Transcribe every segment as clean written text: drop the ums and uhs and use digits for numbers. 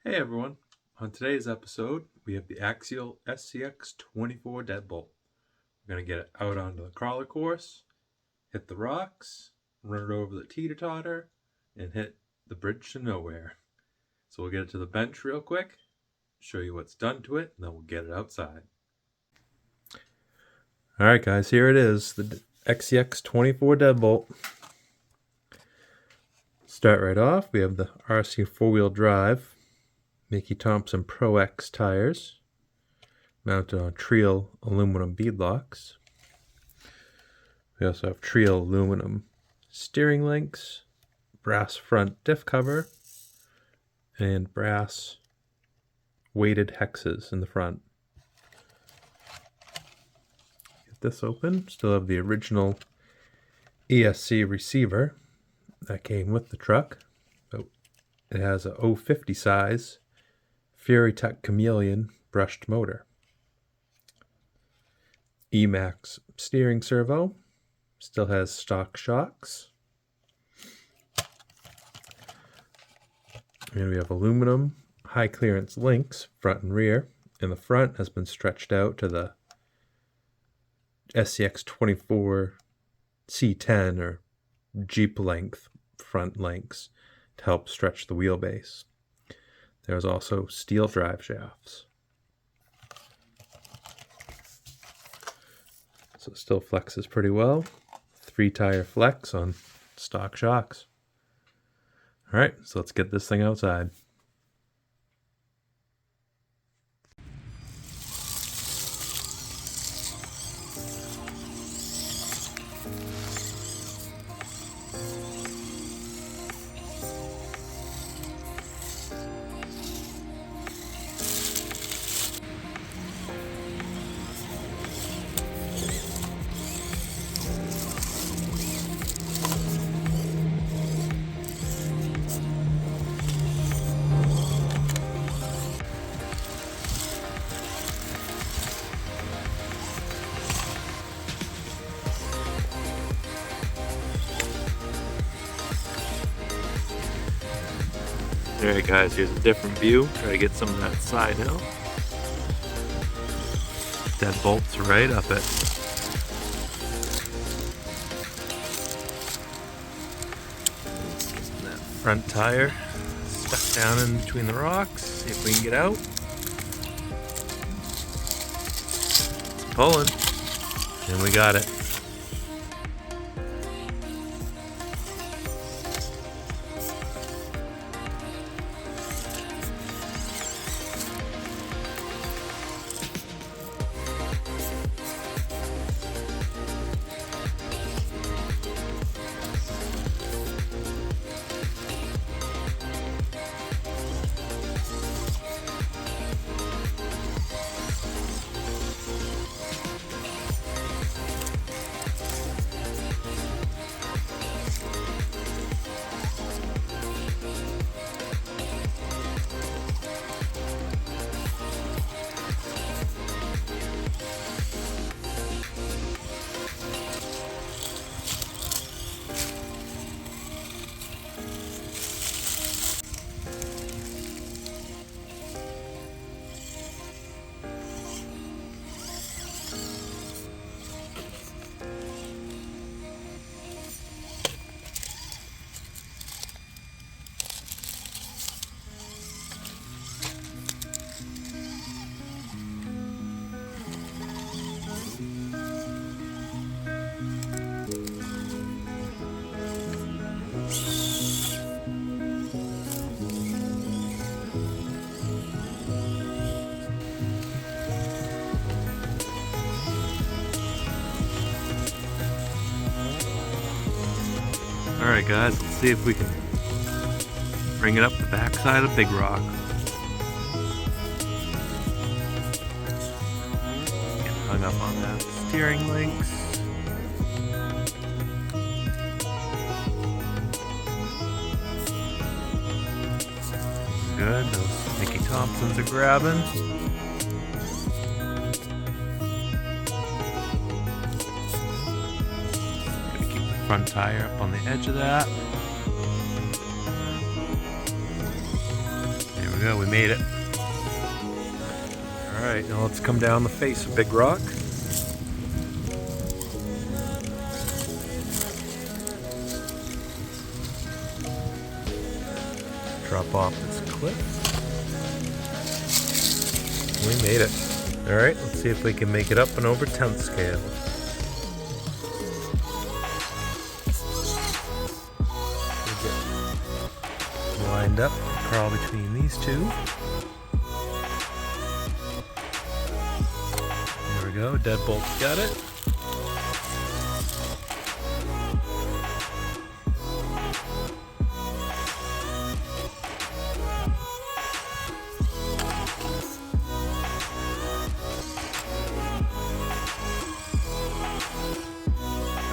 Hey everyone, on today's episode we have the Axial scx24 deadbolt. We're going to get it out onto the crawler course, hit the rocks, run it over the teeter-totter, and hit the bridge to nowhere. So we'll get it to the bench real quick, show you what's done to it, and then we'll get it outside. Alright guys, here it is, the XCX24 deadbolt. Start right off, we have the RC 4-wheel drive Mickey Thompson Pro X tires mounted on Trio aluminum beadlocks. We also have Trio aluminum steering links, brass front diff cover, and brass weighted hexes in the front. Get this open. Still have the original ESC receiver that came with the truck. It has a 050 size Fury Tech Chameleon brushed motor. Emax steering servo. Still has stock shocks. And we have aluminum high clearance links front and rear. And the front has been stretched out to the SCX24 C10 or Jeep length front links to help stretch the wheelbase. There's also steel drive shafts. So it still flexes pretty well. 3-tire flex on stock shocks. Alright, so let's get this thing outside. Alright guys, here's a different view. Try to get some of that side hill. Deadbolt's right up it. That front tire stuck down in between the rocks. See if we can get out. It's pulling. And we got it. Alright guys, let's see if we can bring it up the backside of Big Rock. Get hung up on that steering links. Good, those Mickey Thompsons are grabbing. Front tire up on the edge of that. There we we go, we made it. Alright, now let's come down the face of Big Rock. Drop off this cliff. We made it. Alright, let's see if we can make it up and over 10th scale. We get lined up, crawl between these two. There we go, deadbolt's got it.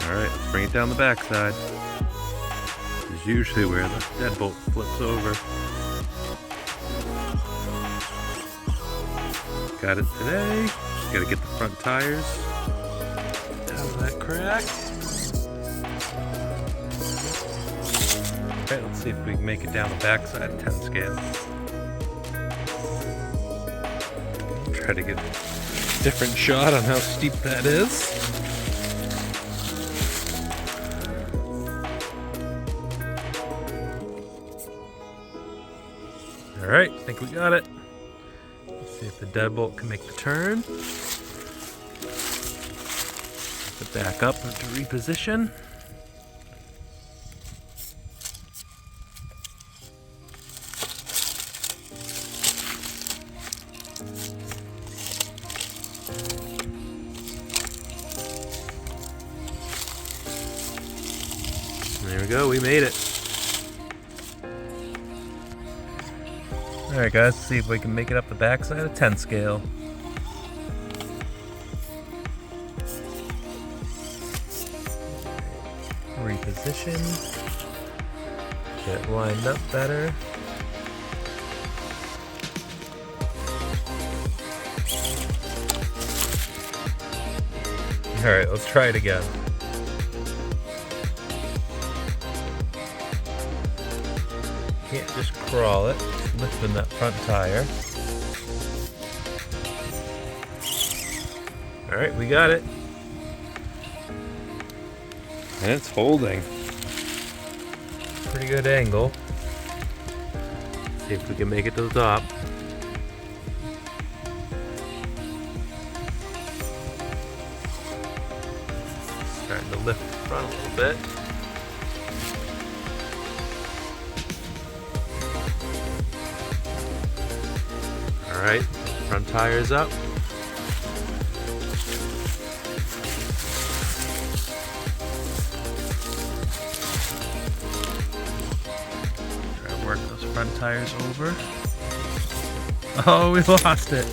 Alright, let's bring it down the backside. This is usually where the deadbolt flips over. Got it today. Just gotta get the front tires out of that crack. Alright, let's see if we can make it down the backside at 10 scale. Try to get a different shot on how steep that is. Alright, I think we got it. Let's see if the deadbolt can make the turn. Put back up to reposition. There we go, we made it. Alright guys, let's see if we can make it up the backside of 10 scale. Reposition. Get it lined up better. Alright, let's try it again. Can't just crawl it. Lifting that front tire. Alright, we got it. And it's holding. Pretty good angle. See if we can make it to the top. Starting to lift the front a little bit. Alright, front tire's up. Try to work those front tires over. Oh, we lost it.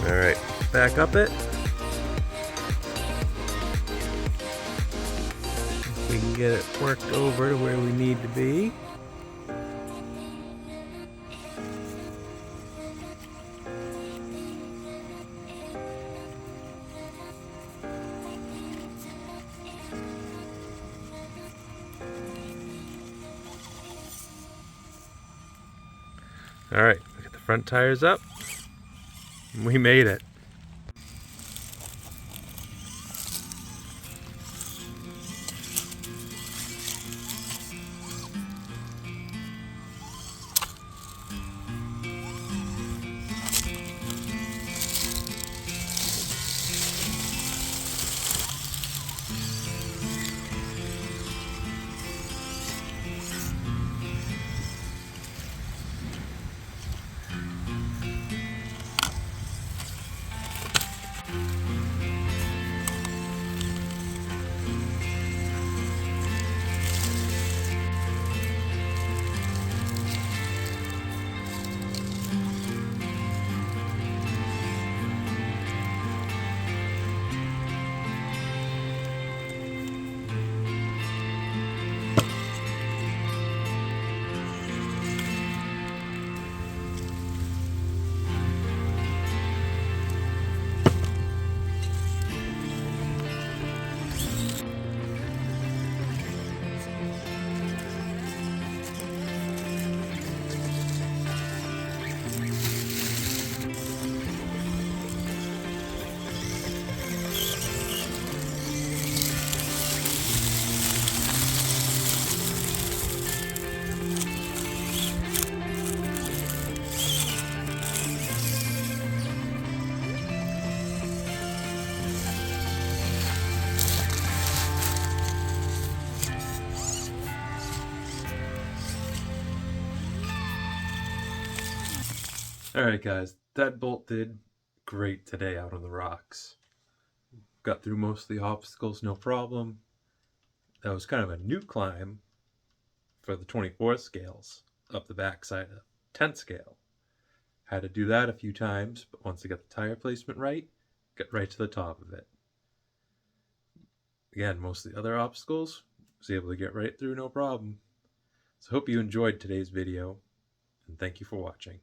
Alright, back up it. We can get it worked over to where we need to be. All right, we got the front tires up. We made it. Alright guys, deadbolt did great today out on the rocks. Got through most of the obstacles, no problem. That was kind of a new climb for the 24 scales up the backside of 10 scale. Had to do that a few times, but once I got the tire placement right, got right to the top of it. Again, most of the other obstacles, was able to get right through no problem. So hope you enjoyed today's video, and thank you for watching.